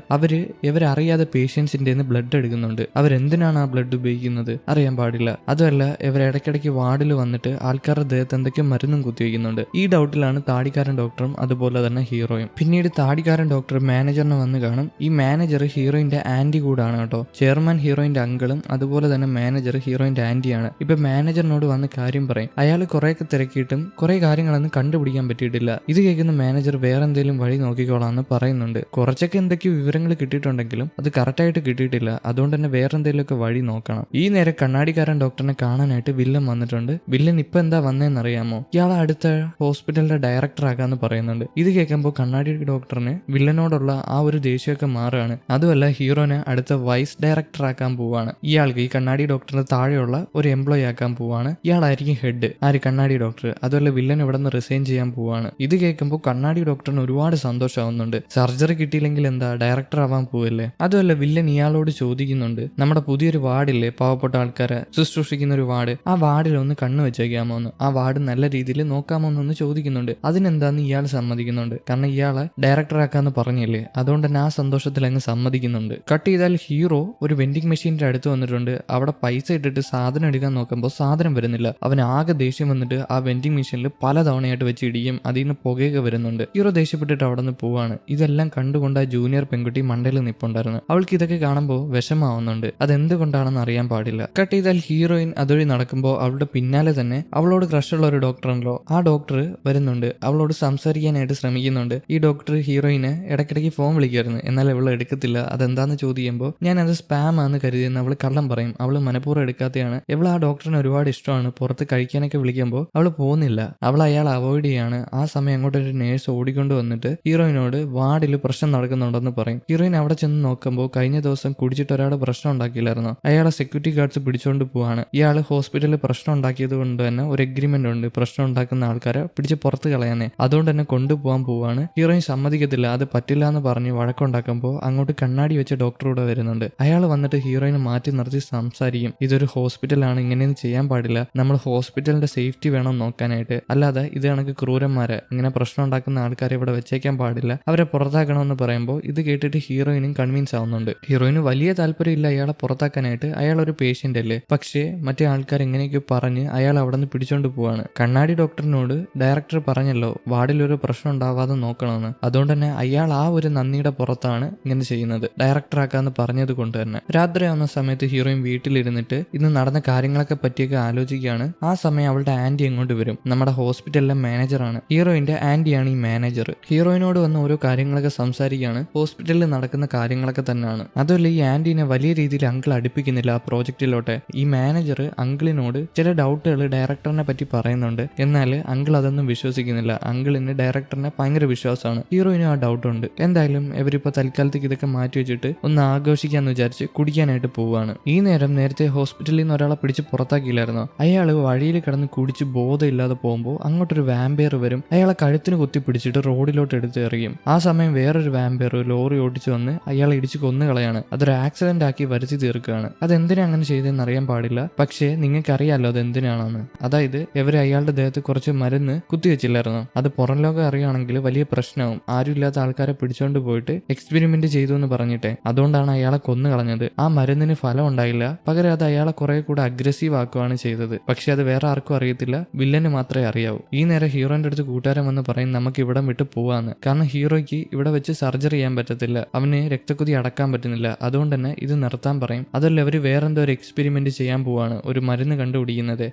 ഇവരറിയാതെ പേഷ്യൻസിന്റെ ബ്ലഡ് എടുക്കുന്നുണ്ട്. അവരെന്തിനാണ് ആ ബ്ലഡ് ഉപയോഗിക്കുന്നത് അറിയാൻ പാടില്ല. അതുമല്ല ഇവരിടയ്ക്കിടയ്ക്ക് വാർഡിൽ വന്നിട്ട് ആൾക്കാരുടെ ദേഹത്ത് എന്തൊക്കെയോ മരുന്നും കുത്തിവെക്കുന്നുണ്ട്. ഈ ഡൗട്ടിലാണ് താടിക്കാരൻ ഡോക്ടറും അതുപോലെ തന്നെ ഹീറോയും. പിന്നീട് താടിക്കാരൻ ഡോക്ടർ മാനേജറിനെ വന്ന് കാണും. ഈ മാനേജർ ഹീറോയിന്റെ ആന്റി കൂടാണ് കേട്ടോ. ചെയർമാൻ ഹീറോയിന്റെ അങ്കിളും അതുപോലെ തന്നെ മാനേജർ ഹീറോയിന്റെ ആന്റിയാണ്. ഇപ്പൊ മാനേജറിനോട് വന്ന് കാര്യം പറയും. അയാൾ കുറെയൊക്കെ തിരക്കിയിട്ടും കുറെ കാര്യങ്ങളൊന്നും കണ്ടുപിടിക്കാൻ പറ്റിയിട്ടില്ല. ഇത് കേൾക്കുന്ന മാനേജർ വേറെ എന്തെങ്കിലും വഴി നോക്കിക്കോളാന്ന് പറയുന്നുണ്ട്. കുറച്ചൊക്കെ എന്തൊക്കെയോ വിവരങ്ങൾ കിട്ടിയിട്ടുണ്ടെങ്കിലും അത് കറക്റ്റായിട്ട് കിട്ടിയിട്ടില്ല. അതുകൊണ്ട് തന്നെ വേറെ എന്തെങ്കിലുമൊക്കെ വഴി നോക്കണം. ഈ നേരം കണ്ണാടിക്കാരൻ ഡോക്ടറിനെ കാണാനായിട്ട് വില്ലൻ വന്നിട്ടുണ്ട്. വില്ലൻ ഇപ്പൊ എന്താ വന്നതെന്ന് അറിയാമോ? ഇയാളെ അടുത്ത ഹോസ്പിറ്റലിന്റെ ഡയറക്ടർ ആക്കാന്ന് പറയുന്നുണ്ട്. ഇത് കേൾക്കുമ്പോൾ കണ്ണാടി ഡോക്ടറിന് വില്ലനോടുള്ള ആ ഒരു ദേഷ്യമൊക്കെ മാറുകയാണ്. അതുമല്ല ഹീറോനെ അടുത്ത വൈസ് ഡയറക്ടർ ആക്കാൻ പോവാണ്. ഇയാൾക്ക് ഈ കണ്ണാടി ഡോക്ടറിന് താഴെയുള്ള ഒരു എംപ്ലോയി ആക്കാൻ പോവാണ്. ഇയാളായിരിക്കും ഹെഡ്. ആര്? കണ്ണാടി ഡോക്ടർ. അതുമല്ല വില്ലൻ ഇവിടെ നിന്ന് റിസൈൻ ചെയ്യാൻ പോവാണ്. ഇത് കേൾക്കുമ്പോൾ കണ്ണാടി ഡോക്ടറിന് ഒരുപാട് സന്തോഷമാവുന്നുണ്ട്. സർജറി കിട്ടിയില്ലെങ്കിൽ എന്താ ഡയറക്ടർ ആവാൻ പോവല്ലേ. അതുമല്ല വില്ലൻ ഇയാളോട് ചോദിക്കുന്നുണ്ട് നമ്മുടെ പുതിയൊരു വാർഡില്ലേ പാവപ്പെട്ട ആൾക്കാരെ ശുശ്രൂഷിക്കുന്ന ഒരു വാർഡ്, ആ വാർഡിൽ ഒന്ന് കണ്ണു വെച്ചേക്കാമോ എന്ന്, ആ വാർഡ് നല്ല രീതിയിൽ നോക്കാമോ എന്നൊന്ന് ചോദിക്കുന്നുണ്ട്. അതിനെന്താന്ന് ഇയാൾ സമ്മതിക്കുന്നുണ്ട്. കാരണം ഇയാളെ ഡയറക്ടർ ആക്കാന്ന് പറഞ്ഞില്ലേ, അതുകൊണ്ട് തന്നെ ആ സന്തോഷത്തിൽ അങ്ങ് സമ്മതിക്കുന്നുണ്ട്. കട്ട് ചെയ്താൽ ഹീറോ ഒരു വെൻഡിങ് മെഷീന്റെ അടുത്ത് വന്നിട്ടുണ്ട്. അവിടെ പൈസ ഇട്ടിട്ട് സാധനം എടുക്കാൻ നോക്കുമ്പോൾ സാധനം വരുന്നില്ല. അവൻ ആകെ ദേഷ്യം വന്നിട്ട് ആ വെൻഡിങ് മെഷീനിൽ പല തവണയായിട്ട് വെച്ച് ഇടിയും. അതിൽ നിന്ന് പുകയൊക്കെ വരുന്നുണ്ട്. ഹീറോ ദേഷ്യപ്പെട്ടിട്ട് അവിടെ നിന്ന് പോവാണ്. ഇതെല്ലാം കണ്ടുകൊണ്ട് ആ ജൂനിയർ പെൺകുട്ടി മണ്ടയിൽ നിപ്പുണ്ടായിരുന്നു. അവൾക്ക് ഇതൊക്കെ കാണുമ്പോൾ വിഷമാവുന്നുണ്ട്. അതെന്തുകൊണ്ടാണെന്ന് അറിയാൻ പാടില്ല. കട്ട് ചെയ്താൽ ഹീറോയിൻ അതുവഴി നടക്കുമ്പോൾ അവളുടെ പിന്നാലെ തന്നെ അവളോട് ക്രഷുള്ള ഒരു ഡോക്ടറുണ്ടല്ലോ, ആ ഡോക്ടർ വരുന്നുണ്ട്. അവളോട് സംസാരിക്കാനായിട്ട് ശ്രമിക്കുന്നുണ്ട്. ഈ ഡോക്ടർ ഹീറോയിനെ ഇടയ്ക്കിടയ്ക്ക് ഫോൺ വിളിക്കായിരുന്നു. എന്നാൽ അവൾ എടുക്കത്തില്ല. അതെന്താന്ന് ചോദിക്കുമ്പോൾ ഞാൻ അത് സ്പാം ആണെന്ന് കരുതിയെന്ന് അവൾ കള്ളം പറയും. അവൾ മനഃപൂർവ്വം എടുക്കാത്തതാണ്. ഇവൾ ആ ഡോക്ടറിന് ഒരുപാട് ഇഷ്ടമാണ്. പുറത്ത് കഴിക്കാനൊക്കെ വിളിക്കുമ്പോൾ അവൾ പോകുന്നില്ല. അവൾ അയാൾ അവോയ്ഡ് ചെയ്യാണ്. ആ സമയം അങ്ങോട്ട് ഒരു നേഴ്സ് ഓടിക്കൊണ്ട് വന്നിട്ട് ഹീറോയിനോട് വാർഡിൽ പ്രശ്നം നടക്കുന്നുണ്ടെന്ന് പറയും. ഹീറോയിൻ അവിടെ ചെന്ന് നോക്കുമ്പോൾ കഴിഞ്ഞ ദിവസം കുടിച്ചിട്ട് ഒരാൾ പ്രശ്നം ഉണ്ടാക്കിയില്ലായിരുന്നു. അയാളെ സെക്യൂരിറ്റി ഗാർഡ്സ് പിടിച്ചോണ്ട് പോവാണ്. ഇയാൾ ഹോസ്പിറ്റലിൽ പ്രശ്നം ഉണ്ടാക്കിയത് കൊണ്ട് തന്നെ ഒരു എഗ്രിമെന്റ് ഉണ്ട്, പ്രശ്നം ഉണ്ടാക്കുന്ന ആൾക്കാരെ പിടിച്ച് പുറത്ത് കളയാനേ. അതുകൊണ്ട് തന്നെ കൊണ്ടുപോകാൻ പോവാണ്. ഹീറോയിൻ സമ്മതിക്കത്തില്ല. അത് പറ്റില്ല എന്ന് പറഞ്ഞ് വഴക്കുണ്ടാക്കുമ്പോൾ അങ്ങോട്ട് കണ്ണാടി വെച്ച ഡോക്ടർ കൂടെ വരുന്നുണ്ട്. അയാൾ വന്നിട്ട് ഹീറോയിനെ മാറ്റി നിർത്തി സംസാരിക്കും. ഇതൊരു ഹോസ്പിറ്റലാണ്, ഇങ്ങനെയൊന്നും ചെയ്യാൻ പാടില്ല. നമ്മൾ ഹോസ്പിറ്റലിന്റെ സേഫ്റ്റി വേണം നോക്കാനായിട്ട്. അല്ലാതെ ഇത് കണക്ക് ക്രൂരന്മാരെ ഇങ്ങനെ പ്രശ്നം ഉണ്ടാക്കുന്ന ആൾക്കാരെ ഇവിടെ വെച്ചേക്കാൻ പാടില്ല, അവരെ പുറത്താക്കണമെന്ന് പറയുമ്പോൾ ഇത് കേട്ടിട്ട് ഹീറോയിനും കൺവിൻസ് ആവുന്നുണ്ട്. ഹീറോയിന് വലിയ താല്പര്യമില്ല അയാളെ പുറത്താക്കാനായിട്ട്. അയാൾ ഒരു പേഷ്യന്റ് അല്ലേ. പക്ഷേ മറ്റേ ആൾക്കാർ എങ്ങനെയൊക്കെ പറഞ്ഞ് അയാൾ അവിടെ നിന്ന് പിടിച്ചോണ്ട് പോവാണ്. കണ്ണാടി ഡോക്ടറിനോട് ഡയറക്ടർ പറഞ്ഞല്ലോ വാർഡിൽ ഒരു പ്രശ്നം ഉണ്ടാവാതെ നോക്കണമെന്ന്. അതുകൊണ്ട് തന്നെ അയാൾ ആ ഒരു നന്ദിയുടെ പുറത്താണ് ഇങ്ങനെ ചെയ്യുന്നത്, ഡയറക്ടർ ആക്കാന്ന് പറഞ്ഞത് കൊണ്ട് തന്നെ. രാത്രി ആവുന്ന സമയത്ത് ഹീറോയിൻ വീട്ടിലിരുന്നിട്ട് ഇന്ന് നടന്ന കാര്യങ്ങളൊക്കെ പറ്റിയൊക്കെ ആലോചിക്കുകയാണ്. ആ സമയം അവളുടെ ആന്റി എങ്ങോട്ട് വരും. നമ്മുടെ ഹോസ്പിറ്റലിലെ മാനേജറാണ്. ഹീറോയിന്റെ ആന്റിയാണ് ഈ മാനേജർ. ഹീറോയിനോട് വന്ന് ഓരോ കാര്യങ്ങളൊക്കെ സംസാരിക്കുകയാണ്. ഹോസ്പിറ്റലിൽ നടക്കുന്ന കാര്യങ്ങളൊക്കെ തന്നെയാണ്. അതുമല്ല ഈ ആന്റീനെ വലിയ രീതിയിൽ അങ്കിൾ അടുപ്പിക്കുന്നില്ല ആ പ്രോജക്റ്റിലോട്ടെ. ഈ മാനേജർ അങ്കിളിനോട് ചില ഡൗട്ടുകൾ ഡയറക്ടറിനെ പറ്റി പറയുന്നുണ്ട്. എന്നാൽ അങ്കിൾ അതൊന്നും വിശ്വസിക്കുന്നില്ല. അങ്കിളിന് ഡയറക്ടറിനെ ഭയങ്കര വിശ്വാസമാണ്. ഹീറോയിനും ആ ഡൗട്ട് ഉണ്ട്. എന്തായാലും ഇവരിപ്പോ തൽക്കാലത്തേക്ക് ഇതൊക്കെ മാറ്റി വെച്ചിട്ട് ഒന്ന് ആഘോഷിക്കാന്ന് വിചാരിച്ച് കുടിക്കാനായിട്ട് പോവാണ്. ഈ നേരം നേരത്തെ ഹോസ്പിറ്റലിൽ നിന്ന് ഒരാളെ പിടിച്ച് പുറത്താക്കിയില്ലായിരുന്നോ, അയാൾ വഴിയിൽ കിടന്ന് കുടിച്ച് ബോധമില്ലാതെ പോകുമ്പോൾ അങ്ങോട്ടൊരു വാമ്പയർ വരും. അയാളെ കഴുത്തിന് കുത്തി പിടിച്ചിട്ട് റോഡിലോട്ട് എടുത്ത് എറിയും. ആ സമയം വേറൊരു വാമ്പയർ ലോറി ഓടിച്ചു വന്ന് അയാളെ ഇടിച്ച് കൊന്നുകളയാണ്. അതൊരു ആക്സിഡന്റ് ആക്കി വരുത്തി തീർക്കുകയാണ്. അതെന്തിനാ അങ്ങനെ ചെയ്തെന്ന് അറിയാൻ പാടില്ല. പക്ഷേ നിങ്ങൾക്കറിയാലോ അത് എന്തിനാണെന്ന്. അതായത് ഇവർ അയാളുടെ ദേഹത്ത് കുറച്ച് മരുന്ന് കുത്തിവെച്ചില്ലായിരുന്നു. അത് പുറം ലോകം അറിയുകയാണെങ്കിൽ വലിയ പ്രശ്നവും. ആരും ഇല്ലാത്ത ആൾക്കാരെ പിടിച്ചോണ്ട് പോയിട്ട് എക്സ്പെരിമെന്റ് ചെയ്തു എന്ന് പറഞ്ഞിട്ടെ. അതുകൊണ്ടാണ് അയാളെ കൊന്നു കളഞ്ഞത്. ആ മരുന്നിന് ഫലം ഉണ്ടായില്ല. പകരം അത് അയാളെ കുറെ കൂടെ അഗ്രസീവ് ആക്കുകയാണ് ചെയ്തത്. പക്ഷെ അത് വേറെ ആർക്കും അറിയത്തില്ല, വില്ലന് മാത്രമേ അറിയാവൂ. ഈ നേരം ഹീറോന്റെ അടുത്ത് കൂട്ടുകാരൻ വന്ന് പറയും നമുക്ക് ഇവിടം വിട്ട് പോവാന്ന്. കാരണം ഹീറോയ്ക്ക് ഇവിടെ വെച്ച് സർജറി ചെയ്യാൻ പറ്റത്തില്ല, അവന് രക്തക്കുതി അടക്കാൻ പറ്റുന്നില്ല. അതുകൊണ്ട് തന്നെ ഇത് നിർത്താൻ പറയും. അതല്ല അവര് വേറെന്തോ ഒരു എക്സ്പെരിമെന്റ് ചെയ്യാൻ പോവാണ്, ഒരു മരുന്ന് കണ്ടുപിടിക്കുന്നത്.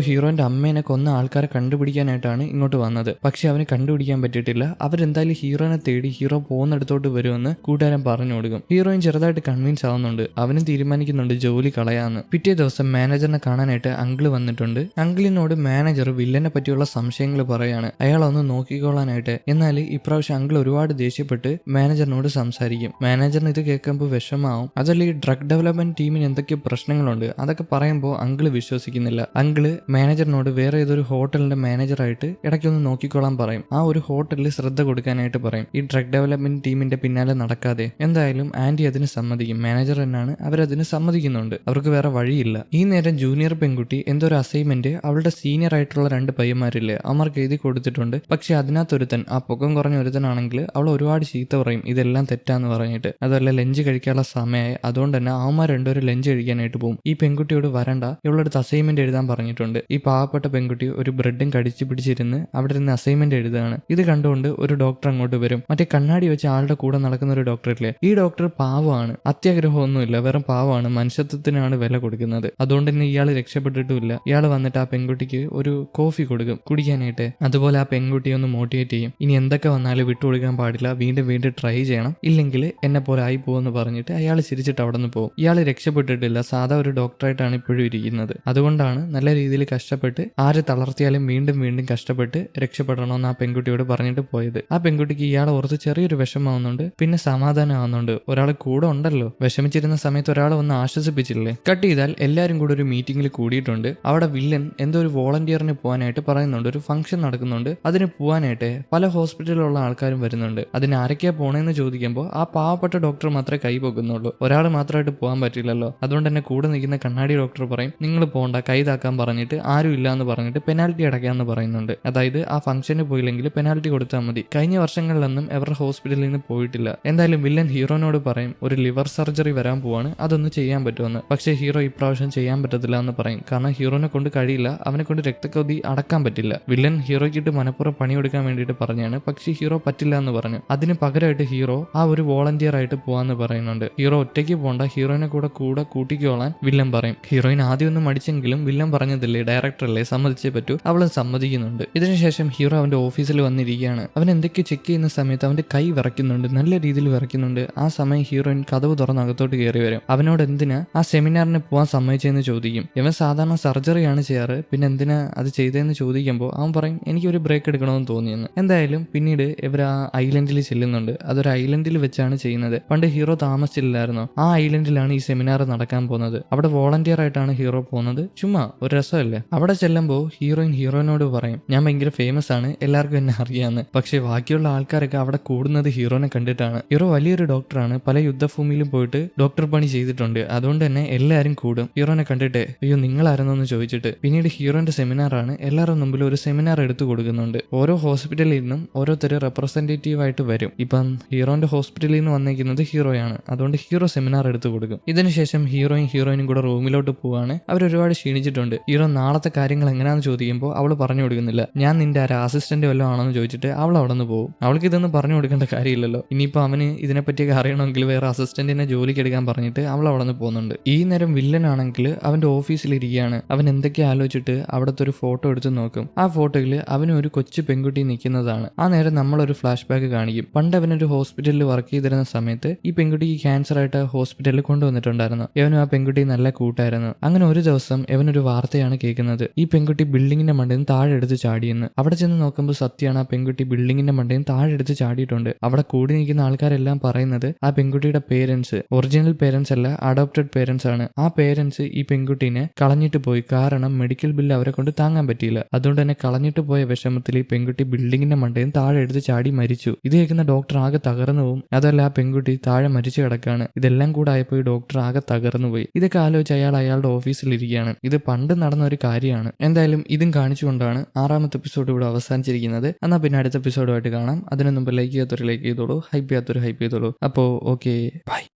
ഹീറോന്റെ അമ്മേനെ കൊന്ന ആൾക്കാരെ കണ്ടുപിടിക്കാനായിട്ടാണ് ഇങ്ങോട്ട് വന്നത്. പക്ഷെ അവന് കണ്ടുപിടിക്കാൻ പറ്റിയിട്ടില്ല. അവരെന്തായാലും ഹീറോനെ തേടി ഹീറോ പോകുന്നിടത്തോട്ട് വരുമെന്ന് കൂട്ടുകാരൻ പറഞ്ഞു കൊടുക്കും. ഹീറോയിൻ ചെറുതായിട്ട് കൺവിൻസ് ആവുന്നുണ്ട്. അവനും തീരുമാനിക്കുന്നുണ്ട് ജോലി കളയാന്ന്. പിറ്റേ ദിവസം മാനേജറിനെ കാണാനായിട്ട് അങ്കിള് വന്നിട്ടുണ്ട്. അങ്കിളിനോട് മാനേജർ വില്ലനെ പറ്റിയുള്ള സംശയങ്ങൾ പറയാണ്, അയാളൊന്ന് നോക്കിക്കോളാനായിട്ട്. എന്നാൽ ഇപ്രാവശ്യം അങ്കിൾ ഒരുപാട് ദേഷ്യപ്പെട്ട് മാനേജറിനോട് സംസാരിക്കും. മാനേജറിന് ഇത് കേൾക്കുമ്പോൾ വിഷമാവും. അതല്ല ഈ ഡ്രഗ് ഡെവലപ്മെന്റ് ടീമിന് എന്തൊക്കെ പ്രശ്നങ്ങളുണ്ട് അതൊക്കെ പറയുമ്പോൾ അങ്കിള് വിശ്വസിക്കുന്നില്ല. അങ്കിള് മാനേജറിനോട് വേറെ ഏതൊരു ഹോട്ടലിന്റെ മാനേജറായിട്ട് ഇടയ്ക്കൊന്ന് നോക്കിക്കോളാൻ പറയും. ആ ഒരു ഹോട്ടലിൽ ശ്രദ്ധ കൊടുക്കാനായിട്ട് പറയും, ഈ ഡ്രഗ് ഡെവലപ്മെന്റ് ടീമിന്റെ പിന്നാലെ നടക്കാതെ. എന്തായാലും ആന്റി അതിന് സമ്മതിക്കും. മാനേജർ തന്നെയാണ്, അവരതിന് സമ്മതിക്കുന്നുണ്ട്. അവർക്ക് വേറെ വഴിയില്ല. ഈ നേരം ജൂനിയർ പെൺകുട്ടി എന്തോ ഒരു അസൈൻമെന്റ് അവളുടെ സീനിയർ ആയിട്ടുള്ള 2 പയ്യന്മാരില്ലേ അവർക്ക് എഴുതി കൊടുത്തിട്ടുണ്ട്. പക്ഷെ അതിനകത്തൊരുത്തൻ, ആ പൊക്കം കുറഞ്ഞ ഒരുത്തനാണെങ്കിൽ അവൾ ഒരുപാട് ചീത്ത പറയും, ഇതെല്ലാം തെറ്റാന്ന് പറഞ്ഞിട്ട്. അതല്ല ലഞ്ച് കഴിക്കാനുള്ള സമയമായി, അതുകൊണ്ട് തന്നെ അവന്മാർ രണ്ടുപേരും ലഞ്ച് കഴിക്കാനായിട്ട് പോകും. ഈ പെൺകുട്ടിയോട് വരണ്ട, ഇവളടുത്ത് അസൈൻമെന്റ് എഴുതാൻ പറഞ്ഞിട്ടുണ്ട്. ഈ പാവപ്പെട്ട പെൺകുട്ടി ഒരു ബ്രെഡും കടിച്ചു പിടിച്ചിരുന്ന് അവിടെ ഇരുന്ന് അസൈൻമെന്റ് എഴുതുകയാണ്. ഇത് കണ്ടുകൊണ്ട് ഒരു ഡോക്ടർ അങ്ങോട്ട് വരും. മറ്റേ കണ്ണാടി വെച്ച് ആളുടെ കൂടെ നടക്കുന്ന ഒരു ഡോക്ടറില്ലേ, ഈ ഡോക്ടർ പാവമാണ്, അത്യാഗ്രഹമൊന്നുമില്ല, വെറും പാവമാണ്, മനുഷ്യത്വത്തിനാണ് വില കൊടുക്കുന്നത്. അതുകൊണ്ട് തന്നെ ഇയാൾ രക്ഷപ്പെട്ടിട്ടുമില്ല. ഇയാൾ വന്നിട്ട് ആ പെൺകുട്ടിക്ക് ഒരു കോഫി കൊടുക്കും കുടിക്കാനായിട്ട്. അതുപോലെ ആ പെൺകുട്ടിയെ ഒന്ന് മോട്ടിവേറ്റ് ചെയ്യും, ഇനി എന്തൊക്കെ വന്നാലും വിട്ടുകൊടുക്കാൻ പാടില്ല, വീണ്ടും വീണ്ടും ട്രൈ ചെയ്യണം, ഇല്ലെങ്കിൽ എന്നെ പോലെ ആയി പോകുമെന്ന് പറഞ്ഞിട്ട് അയാൾ ചിരിച്ചിട്ട് അവിടെ നിന്ന് പോകും. ഇയാൾ രക്ഷപ്പെട്ടിട്ടില്ല, സാധാ ഒരു ഡോക്ടറായിട്ടാണ് ഇപ്പോഴും ഇരിക്കുന്നത്. അതുകൊണ്ടാണ് നല്ല രീതിയിൽ കഷ്ടപ്പെട്ട് ആര് തളർത്തിയാലും വീണ്ടും വീണ്ടും കഷ്ടപ്പെട്ട് രക്ഷപ്പെടണമെന്ന് ആ പെൺകുട്ടിയോട് പറഞ്ഞിട്ട് പോയത്. ആ പെൺകുട്ടിക്ക് ഇയാളെ ഓർത്ത് ചെറിയൊരു വിഷമാവുന്നുണ്ട്, പിന്നെ സമാധാനമാവുന്നുണ്ട്. ഒരാൾ കൂടെ ഉണ്ടല്ലോ, വിഷമിച്ചിരുന്ന സമയത്ത് ഒരാൾ വന്ന് ആശ്വസിപ്പിച്ചില്ലേ. കട്ട് ചെയ്താൽ എല്ലാവരും കൂടെ ഒരു മീറ്റിംഗിൽ കൂടിയിട്ടുണ്ട്. അവിടെ വില്ലൻ എന്തോ ഒരു വോളണ്ടിയറിന് പോകാനായിട്ട് പറയുന്നുണ്ട്. ഒരു ഫംഗ്ഷൻ നടക്കുന്നുണ്ട്, അതിന് പോകാനായിട്ട് പല ഹോസ്പിറ്റലിലുള്ള ആൾക്കാരും വരുന്നുണ്ട്. അതിന് ആരൊക്കെയാ പോണേന്ന് ചോദിക്കുമ്പോൾ ആ പാവപ്പെട്ട ഡോക്ടർ മാത്രമേ കൈ പൊക്കുന്നുള്ളൂ. ഒരാൾ മാത്രമായിട്ട് പോകാൻ പറ്റില്ലല്ലോ. അതുകൊണ്ട് തന്നെ കൂടെ നിൽക്കുന്ന കണ്ണാടി ഡോക്ടർ പറയും, നിങ്ങൾ പോകണ്ട, കൈ താക്കാൻ പറഞ്ഞിട്ട് ആരും ഇല്ല എന്ന് പറഞ്ഞിട്ട് പെനാൽറ്റി അടയ്ക്കാന്ന് പറയുന്നുണ്ട്. അതായത് ആ ഫംഗ്ഷന് പോയില്ലെങ്കിൽ പെനാൽറ്റി കൊടുത്താൽ മതി. കഴിഞ്ഞ വർഷങ്ങളിലൊന്നും അവരുടെ ഹോസ്പിറ്റലിൽ നിന്ന് പോയിട്ടില്ല. എന്തായാലും വില്ലൻ ഹീറോനോട് പറയും, ഒരു ലിവർ സർജറി വരാൻ പോവാണ്, അതൊന്ന് ചെയ്യാൻ പറ്റുമെന്ന്. പക്ഷേ ഹീറോ ഇപ്രാവശ്യം ചെയ്യാൻ പറ്റത്തില്ല എന്ന് പറയും. കാരണം ഹീറോനെ കൊണ്ട് കഴിയില്ല, അവനെ കൊണ്ട് രക്തക്കൊതി അടക്കാൻ പറ്റില്ല. വില്ലൻ ഹീറോയ്ക്കിട്ട് മനപ്പുറം പണിയെടുക്കാൻ വേണ്ടിയിട്ട് പറഞ്ഞാണ്, പക്ഷേ ഹീറോ പറ്റില്ല എന്ന് പറഞ്ഞു. അതിന് പകരമായിട്ട് ഹീറോ ആ ഒരു വോളണ്ടിയർ ആയിട്ട് പോവാന്ന് പറയുന്നുണ്ട്. ഹീറോ ഒറ്റയ്ക്ക് പോകണ്ട, ഹീറോയിനെ കൂടെ കൂട്ടിക്കോളാൻ വില്ലൻ പറയും. ഹീറോയിൻ ആദ്യം ഒന്നും മടിച്ചെങ്കിലും വില്ലൻ പറഞ്ഞതില്ലേ, ഡയറക്ടറല്ലേ, സമ്മതിച്ചേ പറ്റൂ. അവളും സമ്മതിക്കുന്നുണ്ട്. ഇതിനുശേഷം ഹീറോ അവന്റെ ഓഫീസിൽ വന്നിരിക്കുകയാണ്. അവൻ എന്തൊക്കെയോ ചെക്ക് ചെയ്യുന്ന സമയത്ത് അവന്റെ കൈ വിറയ്ക്കുന്നുണ്ട്, നല്ല രീതിയിൽ വിറയ്ക്കുന്നുണ്ട്. ആ സമയം ഹീറോയിൻ കതവ് തുറന്ന് അകത്തോട്ട് കയറി വരും. അവനോട് എന്തിനാ ആ സെമിനാറിന് പോകാൻ സമ്മതിച്ചെന്ന് ചോദിക്കും. ഇവൻ സാധാരണ സർജറിയാണ് ചെയ്യാറ്, പിന്നെ എന്തിനാ അത് ചെയ്തതെന്ന് ചോദിക്കുമ്പോൾ അവൻ പറയും, എനിക്കൊരു ബ്രേക്ക് എടുക്കണമെന്ന് തോന്നിയെന്ന്. എന്തായാലും പിന്നീട് ഇവർ ആ ഐലൻഡിൽ ചെല്ലുന്നുണ്ട്. അതൊരു ഐലൻഡിൽ വെച്ചാണ് ചെയ്യുന്നത്. പണ്ട് ഹീറോ താമസിച്ചില്ലായിരുന്നോ, ആ ഐലൻഡിലാണ് ഈ സെമിനാർ നടക്കാൻ പോകുന്നത്. അവിടെ വോളണ്ടിയർ ആയിട്ടാണ് ഹീറോ പോകുന്നത്. ചുമ്മാ ഒരു രസമല്ലേ. അവിടെ ചെല്ലുമ്പോൾ ഹീറോയിനോട് പറയും, ഞാൻ ഭയങ്കര ഫേമസ് ആണ്, എല്ലാവർക്കും എന്നെ അറിയാമെന്ന്. പക്ഷേ ബാക്കിയുള്ള ആൾക്കാരൊക്കെ അവിടെ കൂടുന്നത് ഹീറോനെ കണ്ടിട്ടാണ്. ഹീറോ വലിയൊരു ഡോക്ടറാണ്, പല യുദ്ധഭൂമിയിലും പോയിട്ട് ഡോക്ടർ പണി ചെയ്തിട്ടുണ്ട്. അതുകൊണ്ട് തന്നെ എല്ലാവരും കൂടും ഹീറോനെ കണ്ടിട്ട്, അയ്യോ നിങ്ങളായിരുന്നോന്ന് ചോദിച്ചിട്ട്. പിന്നീട് ഹീറോന്റെ സെമിനാറാണ്, എല്ലാവരുടെ മുമ്പിൽ ഒരു സെമിനാർ എടുത്തു കൊടുക്കുന്നുണ്ട്. ഓരോ ഹോസ്പിറ്റലിൽ നിന്നും ഓരോരുത്തർ റെപ്രസെന്റേറ്റീവ് ആയിട്ട് വരും. ഇപ്പം ഹീറോന്റെ ഹോസ്പിറ്റലിൽ നിന്ന് വന്നിരിക്കുന്നത് ഹീറോയാണ്, അതുകൊണ്ട് ഹീറോ സെമിനാർ എടുത്തു കൊടുക്കും. ഇതിനുശേഷം ഹീറോയിനും കൂടെ റൂമിലോട്ട് പോവാണ്. അവരൊരുപാട് ക്ഷീണിച്ചിട്ടുണ്ട്. ഹീറോ നാളത്തെ കാര്യങ്ങൾ എങ്ങനെയാണെന്ന് ചോദിക്കുമ്പോൾ അവൾ പറഞ്ഞു കൊടുക്കുന്നില്ല. ഞാൻ നിന്റെ അസിസ്റ്റന്റ് വല്ലതും ആണെന്ന് ചോദിച്ചിട്ട് അവൾ അവിടെ നിന്ന് പോകും. അവൾക്ക് ഇതൊന്നും പറഞ്ഞു കൊടുക്കേണ്ട കാര്യമില്ലല്ലോ. ഇനിയിപ്പോൾ അവന് ഇതിനെപ്പറ്റിയൊക്കെ അറിയണമെങ്കിൽ വേറെ അസിസ്റ്റന്റിനെ ജോലിക്ക് എടുക്കാൻ പറഞ്ഞിട്ട് അവൾ അവിടെ നിന്ന് പോകുന്നുണ്ട്. ഈ നേരം വില്ലൻ ആണെങ്കിൽ അവന്റെ ഓഫീസിലിരിക്കുകയാണ്. അവൻ എന്തൊക്കെ ആലോചിച്ചിട്ട് അവിടുത്തെ ഒരു ഫോട്ടോ എടുത്ത് നോക്കും. ആ ഫോട്ടോയിൽ അവന് ഒരു കൊച്ചു പെൺകുട്ടി നിൽക്കുന്നതാണ്. ആ നേരം നമ്മളൊരു ഫ്ലാഷ് ബാക്ക് കാണിക്കും. പണ്ട് അവനൊരു ഹോസ്പിറ്റലിൽ വർക്ക് ചെയ്തിരുന്ന സമയത്ത് ഈ പെൺകുട്ടിക്ക് ക്യാൻസർ ആയിട്ട് ഹോസ്പിറ്റലിൽ കൊണ്ടുവന്നിട്ടുണ്ടായിരുന്നു. ഇവനും ആ പെൺകുട്ടി നല്ല കൂട്ടായിരുന്നു. അങ്ങനെ ഒരു ദിവസം ഇവനൊരു വാർത്തയാണ് കേൾക്കുന്നത്, ഈ പെൺകുട്ടി ബിൽഡിങ്ങിന്റെ മണ്ടയിൽ നിന്ന് താഴെ എടുത്ത് ചാടിയെന്ന്. അവിടെ ചെന്ന് നോക്കുമ്പോൾ സത്യമാണ്, ആ പെൺകുട്ടി ബിൽഡിങ്ങിന്റെ മണ്ടയിൽ നിന്ന് താഴെ എടുത്ത് ചാടിയിട്ടുണ്ട്. അവിടെ കൂടി നിൽക്കുന്ന ആൾക്കാരെല്ലാം പറയുന്നത് ആ പെൺകുട്ടിയുടെ പേരൻസ് ഒറിജിനൽ പേരൻസ് അല്ല, അഡോപ്റ്റഡ് പേരൻസ് ആണ്. ആ പേരൻസ് ഈ പെൺകുട്ടീനെ കളഞ്ഞിട്ട് പോയി, കാരണം മെഡിക്കൽ ബില്ല് അവരെ കൊണ്ട് താങ്ങാൻ പറ്റിയില്ല. അതുകൊണ്ട് തന്നെ കളഞ്ഞിട്ട് പോയ വിഷമത്തിൽ ഈ പെൺകുട്ടി ബിൽഡിങ്ങിന്റെ മണ്ടയിൽ നിന്ന് താഴെ എടുത്ത് ചാടി മരിച്ചു. ഇത് കേൾക്കുന്ന ഡോക്ടർ ആകെ തകർന്നു പോകും. അതല്ല, ആ പെൺകുട്ടി താഴെ മരിച്ചു കിടക്കാണ്. ഇതെല്ലാം കൂടെ ആയപ്പോൾ ഈ ഡോക്ടർ ആകെ തകർന്നു പോയി. ഇതൊക്കെ ആലോചിച്ച് അയാളുടെ ഓഫീസിലിരിക്കുകയാണ്. ഇത് പണ്ട് നടന്ന ഒരു കാര്യമാണ്. എന്തായാലും ഇതും കാണിച്ചുകൊണ്ടാണ് 6ാമത്തെ എപ്പിസോഡ് ഇവിടെ അവസാനിച്ചിരിക്കുന്നത്. എന്നാൽ പിന്നെ അടുത്ത എപ്പിസോഡുമായിട്ട് കാണാം. അതിനു മുമ്പ് ലൈക്ക് ചെയ്യാത്തൊരു ലൈക്ക് ചെയ്തോളൂ, ഹൈപ്പ് ചെയ്യാത്തൊരു ഹൈപ്പ് ചെയ്തോളൂ. അപ്പോൾ ഓക്കെ, ബൈ.